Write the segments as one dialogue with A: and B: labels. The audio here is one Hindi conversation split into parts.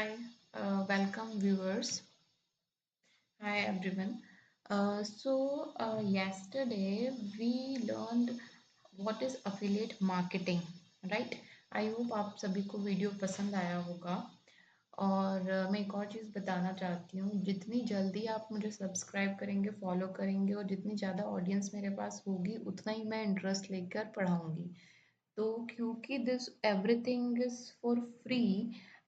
A: Hi, welcome viewers. Hi everyone. Yesterday we learned what is affiliate marketing, right? I hope आप सभी को वीडियो पसंद आया होगा और मैं एक और चीज़ बताना चाहती हूँ, जितनी जल्दी आप मुझे सब्सक्राइब करेंगे, फॉलो करेंगे और जितनी ज़्यादा ऑडियंस मेरे पास होगी, उतना ही मैं इंटरेस्ट लेकर पढ़ाऊँगी। तो क्योंकि this everything is for free,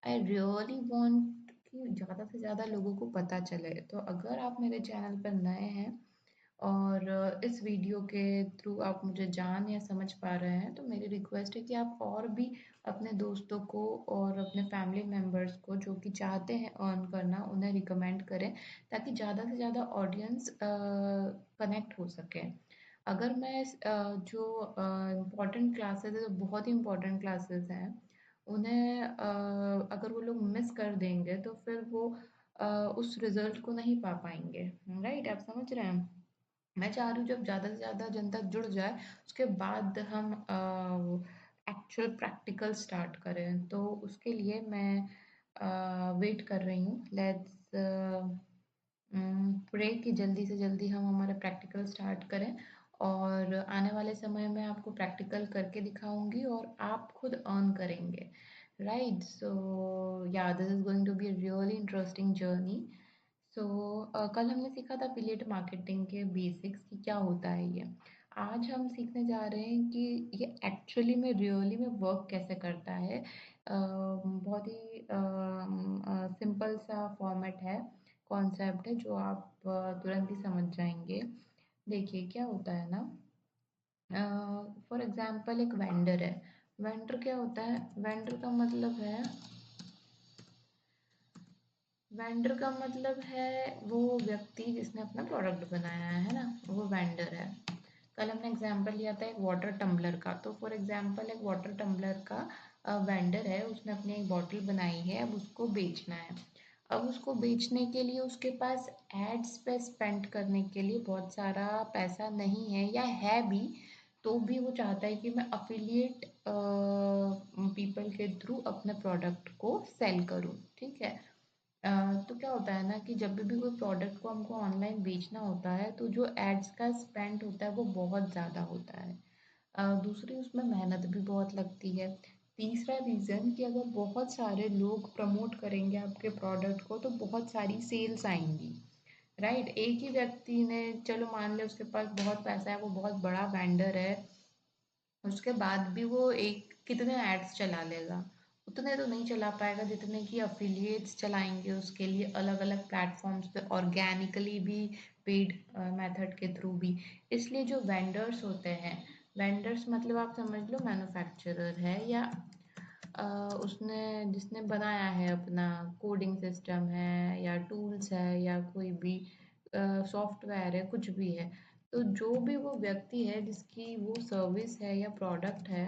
A: I really want कि ज़्यादा से ज़्यादा लोगों को पता चले। तो अगर आप मेरे चैनल पर नए हैं और इस वीडियो के थ्रू आप मुझे जान या समझ पा रहे हैं, तो मेरी रिक्वेस्ट है कि आप और भी अपने दोस्तों को और अपने फैमिली मेम्बर्स को जो कि चाहते हैं अर्न करना, उन्हें रिकमेंड करें ताकि ज़्यादा से ज़्यादा ऑडियंस कनेक्ट हो सके। अगर मैं जो इम्पोर्टेंट क्लासेस है, जो बहुत ही इम्पोर्टेंट क्लासेस हैं, उन्हें अगर वो लोग मिस कर देंगे तो फिर वो उस रिजल्ट को नहीं पा पाएंगे। राइट, आप समझ रहे हैं। मैं चाह रही हूँ जब ज़्यादा से ज़्यादा जनता जुड़ जाए, उसके बाद हम एक्चुअल प्रैक्टिकल स्टार्ट करें। तो उसके लिए मैं वेट कर रही हूँ। लेट्स प्रे कि जल्दी से जल्दी हम हमारा प्रैक्टिकल स्टार्ट करें और आने वाले समय में आपको प्रैक्टिकल करके दिखाऊंगी और आप खुद अर्न करेंगे। राइट, सो या this is going to be a really interesting journey. So कल हमने सीखा था अफिलिएट मार्केटिंग के बेसिक्स कि क्या होता है ये। आज हम सीखने जा रहे हैं कि ये एक्चुअली में रियली में वर्क कैसे करता है। बहुत ही सिंपल सा फॉर्मेट है, कॉन्सेप्ट है जो आप तुरंत ही समझ जाएंगे। देखिए क्या होता है ना, फॉर एग्जांपल एक वेंडर है। वेंडर क्या होता है? वेंडर का मतलब है वो व्यक्ति जिसने अपना प्रोडक्ट बनाया है ना, वो वेंडर है। कल हमने एग्जांपल लिया था एक वाटर टम्बलर का। तो फॉर एग्जांपल एक वाटर टम्बलर का वेंडर है, उसने अपनी एक बॉटल बनाई है, अब उसको बेचना है। अब उसको बेचने के लिए उसके पास एड्स पे स्पेंड करने के लिए बहुत सारा पैसा नहीं है, या है भी तो भी वो चाहता है कि मैं अफिलिएट पीपल के थ्रू अपने प्रोडक्ट को सेल करूं। ठीक है। तो क्या होता है ना कि जब भी कोई प्रोडक्ट को हमको ऑनलाइन बेचना होता है तो जो एड्स का स्पेंड होता है वो बहुत ज़्यादा होता है। दूसरी उसमें मेहनत भी बहुत लगती है। तीसरा रीज़न कि अगर बहुत सारे लोग प्रमोट करेंगे आपके प्रोडक्ट को तो बहुत सारी सेल्स आएंगी। राइट, एक ही व्यक्ति ने, चलो मान ले उसके पास बहुत पैसा है, वो बहुत बड़ा वेंडर है, उसके बाद भी वो एक कितने एड्स चला लेगा? उतने तो नहीं चला पाएगा जितने कि अफिलिएट्स चलाएंगे उसके लिए अलग अलग प्लेटफॉर्म्स पे, ऑर्गेनिकली भी, पेड मेथड के थ्रू भी। इसलिए जो वेंडर्स होते हैं, वेंडर्स मतलब आप समझ लो मैन्युफैक्चरर है, या उसने जिसने बनाया है, अपना कोडिंग सिस्टम है या टूल्स है या कोई भी सॉफ्टवेयर है, कुछ भी है। तो जो भी वो व्यक्ति है जिसकी वो सर्विस है या प्रोडक्ट है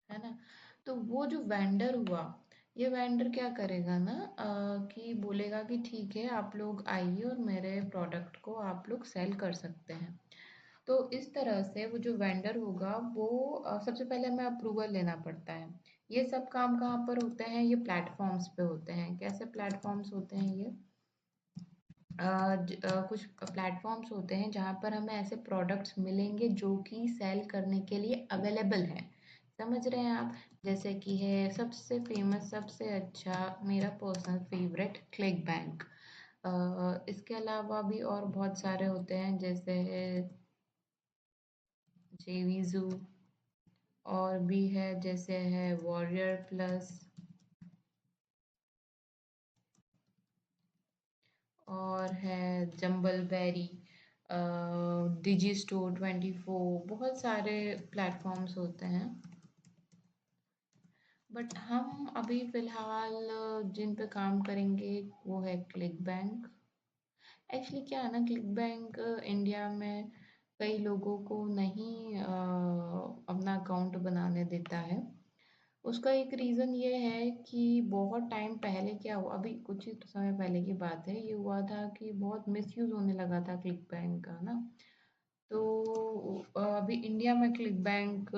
A: ना, तो वो जो वेंडर हुआ, ये वेंडर क्या करेगा ना, कि बोलेगा कि ठीक है, आप लोग आइए और मेरे प्रोडक्ट को आप लोग सेल कर सकते हैं। तो इस तरह से वो जो वेंडर होगा वो सबसे पहले हमें अप्रूवल लेना पड़ता है। ये सब काम कहाँ पर होते हैं? ये प्लेटफॉर्म्स पे होते हैं। कैसे प्लेटफॉर्म्स होते हैं ये? कुछ प्लेटफॉर्म्स होते हैं जहाँ पर हमें ऐसे प्रोडक्ट्स मिलेंगे जो कि सेल करने के लिए अवेलेबल हैं। समझ रहे हैं आप? जैसे कि है सबसे फेमस, सबसे अच्छा, मेरा पर्सनल फेवरेट क्लिक बैंक। इसके अलावा भी और बहुत सारे होते हैं, जैसे जेवीजू, और भी है जैसे है वॉरियर प्लस, और है जंबल बेरी, डिजी स्टोर 24, बहुत सारे प्लेटफॉर्म्स होते हैं। बट हम अभी फिलहाल जिन पे काम करेंगे वो है क्लिक बैंक। एक्चुअली क्या है ना, क्लिक बैंक इंडिया में कई लोगों को नहीं अपना अकाउंट बनाने देता है। उसका एक रीज़न ये है कि बहुत टाइम पहले क्या हुआ, अभी कुछ ही समय पहले की बात है, ये हुआ था कि बहुत मिसयूज़ होने लगा था क्लिक बैंक का ना। तो अभी इंडिया में क्लिक बैंक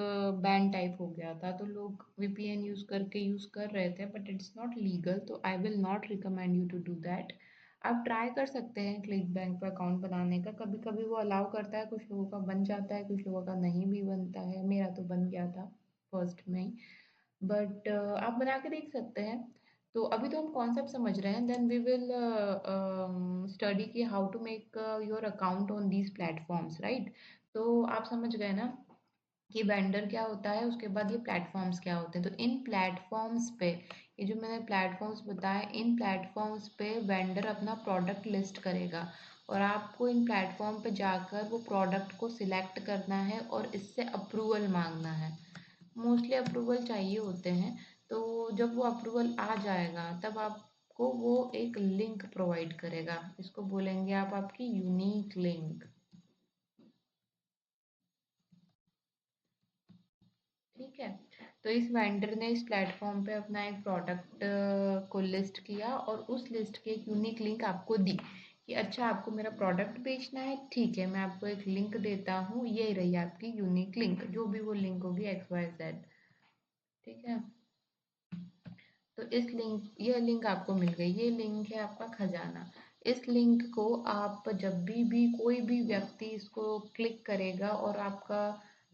A: बैन टाइप हो गया था, तो लोग वीपीएन यूज़ कर रहे थे, बट इट्स नॉट लीगल, तो I will not recommend you to do that. आप ट्राई कर सकते हैं क्लिक बैंक पर अकाउंट बनाने का, कभी कभी वो अलाउ करता है, कुछ लोगों का बन जाता है, कुछ लोगों का नहीं भी बनता है, मेरा तो बन गया था फर्स्ट में ही। बट आप बना के देख सकते हैं। तो अभी तो हम कॉन्सेप्ट समझ रहे हैं, देन वी विल स्टडी कि how to make your account on these platforms, right. तो आप समझ गए ना कि वेंडर क्या होता है, उसके बाद ये प्लेटफॉर्म्स क्या होते हैं। तो इन प्लेटफॉर्म्स पे, ये जो मैंने प्लेटफॉर्म्स बताए, इन प्लेटफॉर्म्स पे वेंडर अपना प्रोडक्ट लिस्ट करेगा, और आपको इन प्लेटफॉर्म पे जाकर वो प्रोडक्ट को सिलेक्ट करना है और इससे अप्रूवल मांगना है। मोस्टली अप्रूवल चाहिए होते हैं। तो जब वो अप्रूवल आ जाएगा तब आपको वो एक लिंक प्रोवाइड करेगा, इसको बोलेंगे आप आपकी यूनिक लिंक। ठीक है। तो इस वेंडर ने इस प्लेटफॉर्म पे अपना एक प्रोडक्ट को लिस्ट किया और उस लिस्ट की एक यूनिक लिंक आपको दी कि अच्छा आपको मेरा प्रोडक्ट बेचना है, ठीक है मैं आपको एक लिंक देता हूँ, ये रही आपकी यूनिक लिंक, जो भी वो लिंक होगी XYZ। ठीक है। तो इस लिंक, ये लिंक आपको मिल गई, ये लिंक है आपका खजाना। इस लिंक को आप जब भी कोई भी व्यक्ति इसको क्लिक करेगा और आपका,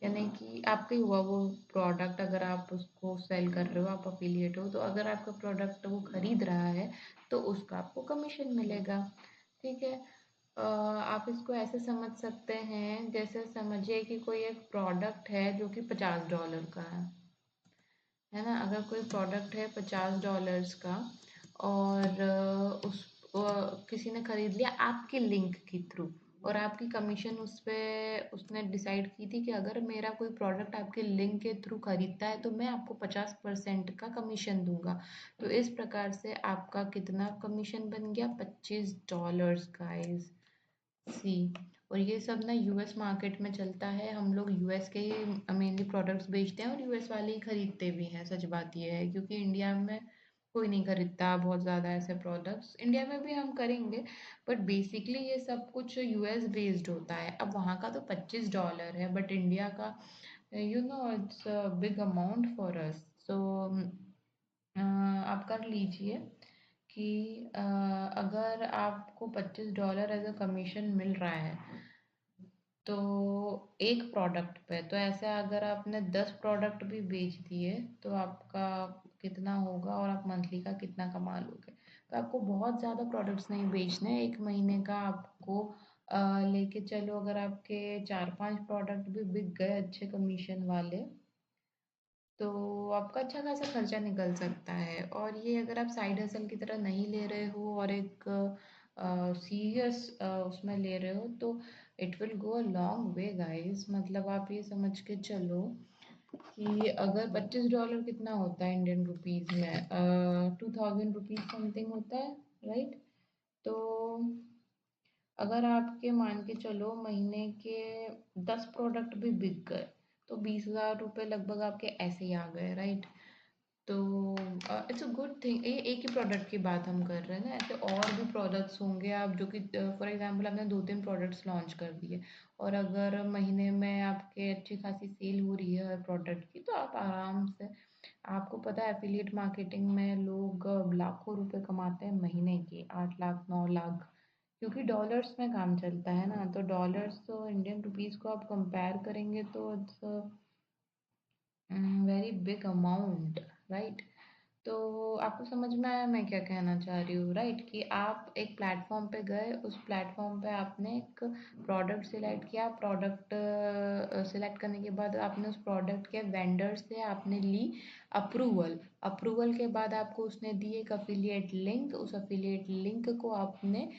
A: यानी कि आपका ही हुआ वो प्रोडक्ट, अगर आप उसको सेल कर रहे हो, आप अफिलिएट हो, तो अगर आपका प्रोडक्ट वो खरीद रहा है तो उसका आपको कमीशन मिलेगा। ठीक है। आप इसको ऐसे समझ सकते हैं, जैसे समझिए कि कोई एक प्रोडक्ट है जो कि $50 का है ना। अगर कोई प्रोडक्ट है $50 का, और उस किसी ने खरीद लिया आपके लिंक के थ्रू, और आपकी कमीशन उस पे उसने डिसाइड की थी कि अगर मेरा कोई प्रोडक्ट आपके लिंक के थ्रू खरीदता है तो मैं आपको 50% का कमीशन दूंगा। तो इस प्रकार से आपका कितना कमीशन बन गया, $25 गाइस। सी। और ये सब ना यूएस मार्केट में चलता है, हम लोग यूएस के ही मेनली प्रोडक्ट्स बेचते हैं और यूएस वाले ही खरीदते भी हैं। सच बात ये है, क्योंकि इंडिया में कोई नहीं खरीदता बहुत ज़्यादा ऐसे प्रोडक्ट्स, इंडिया में भी हम करेंगे, बट बेसिकली ये सब कुछ यूएस बेस्ड होता है। अब वहाँ का तो $25 है, बट इंडिया का you know it's a big amount for us. So आप कर लीजिए कि अगर आपको $25 एज अ कमीशन मिल रहा है तो एक प्रोडक्ट पे, तो ऐसे अगर आपने 10 प्रोडक्ट भी बेच दिए तो आपका कितना होगा, और आप मंथली का कितना कमा लोगे। तो आपको बहुत ज़्यादा प्रोडक्ट्स नहीं बेचने, एक महीने का आपको लेके चलो, अगर आपके 4-5 प्रोडक्ट भी बिक गए अच्छे कमीशन वाले, तो आपका अच्छा खासा खर्चा निकल सकता है। और ये अगर आप साइड हसल की तरह नहीं ले रहे हो और एक सीरियस उसमें ले रहे हो, तो it will go a long way guys. मतलब आप ये समझ के चलो कि अगर $25 कितना होता है इंडियन रुपीज में, 2000 रुपीज समथिंग होता है, राइट। तो अगर आपके मान के चलो महीने के 10 प्रोडक्ट भी बिक गए, तो $20,000 लगभग आपके ऐसे ही आ गए, राइट। तो इट्स अ गुड थिंग। ये एक ही प्रोडक्ट की बात हम कर रहे हैं ना, ऐसे और भी प्रोडक्ट्स होंगे आप जो कि फॉर एग्जांपल आपने 2-3 प्रोडक्ट्स लॉन्च कर दिए, और अगर महीने में आपके अच्छी खासी सेल हो रही है हर प्रोडक्ट की, तो आप आराम से, आपको पता है एफिलिएट मार्केटिंग में लोग लाखों रुपए कमाते हैं महीने के, 8 लाख 9 लाख, क्योंकि डॉलर्स में काम चलता है ना। तो डॉलर्स तो इंडियन रुपीस को आप कंपेयर करेंगे तो it's very big amount, right. तो आपको समझ में आया मैं क्या कहना चाह रही हूँ, राइट। कि आप एक प्लेटफॉर्म पे गए, उस प्लेटफॉर्म पे आपने एक प्रोडक्ट सिलेक्ट किया, प्रोडक्ट सिलेक्ट करने के बाद आपने उस प्रोडक्ट के वेंडर से आपने ली अप्रूवल, अप्रूवल के बाद आपको उसने दी एक अफिलिएट लिंक, उस अफिलिएट लिंक को आपने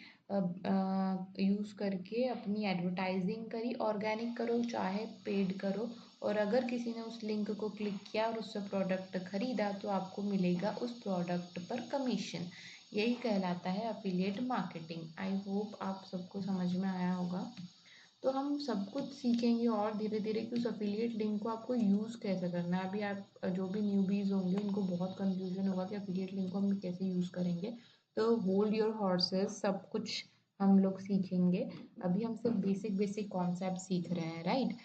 A: यूज़ करके अपनी एडवर्टाइजिंग करी, ऑर्गेनिक करो चाहे पेड करो, और अगर किसी ने उस लिंक को क्लिक किया और उससे प्रोडक्ट खरीदा तो आपको मिलेगा उस प्रोडक्ट पर कमीशन। यही कहलाता है अफिलिएट मार्केटिंग। आई होप आप सबको समझ में आया होगा। तो हम सब कुछ सीखेंगे और धीरे धीरे कि उस अफिलिएट लिंक को आपको यूज़ कैसे करना है। अभी आप जो भी न्यूबीज होंगे उनको बहुत कंफ्यूजन होगा कि अफिलिएट लिंक को हम कैसे यूज़ करेंगे। तो होल्ड योर हॉर्सेस, सब कुछ हम लोग सीखेंगे। अभी हम सिर्फ बेसिक बेसिक कॉन्सेप्ट सीख रहे हैं, राइट?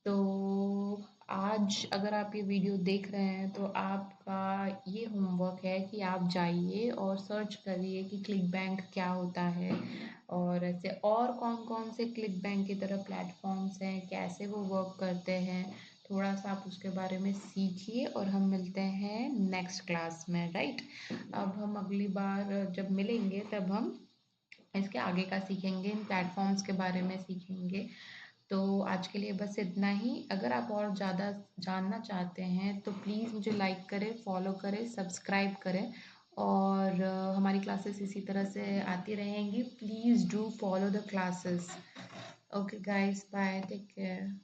A: तो आज अगर आप ये वीडियो देख रहे हैं तो आपका ये होमवर्क है कि आप जाइए और सर्च करिए कि क्लिक बैंक क्या होता है, और ऐसे और कौन कौन से क्लिक बैंक की तरह प्लेटफॉर्म्स हैं, कैसे वो वर्क करते हैं। थोड़ा सा आप उसके बारे में सीखिए और हम मिलते हैं नेक्स्ट क्लास में, राइट? अब हम अगली बार जब मिलेंगे तब हम इसके आगे का सीखेंगे, इन प्लेटफॉर्म्स के बारे में सीखेंगे। तो आज के लिए बस इतना ही। अगर आप और ज़्यादा जानना चाहते हैं तो प्लीज़ मुझे लाइक करें, फॉलो करें, सब्सक्राइब करें, और हमारी क्लासेस इसी तरह से आती रहेंगी। Please do follow the classes. Okay guys, bye, take care.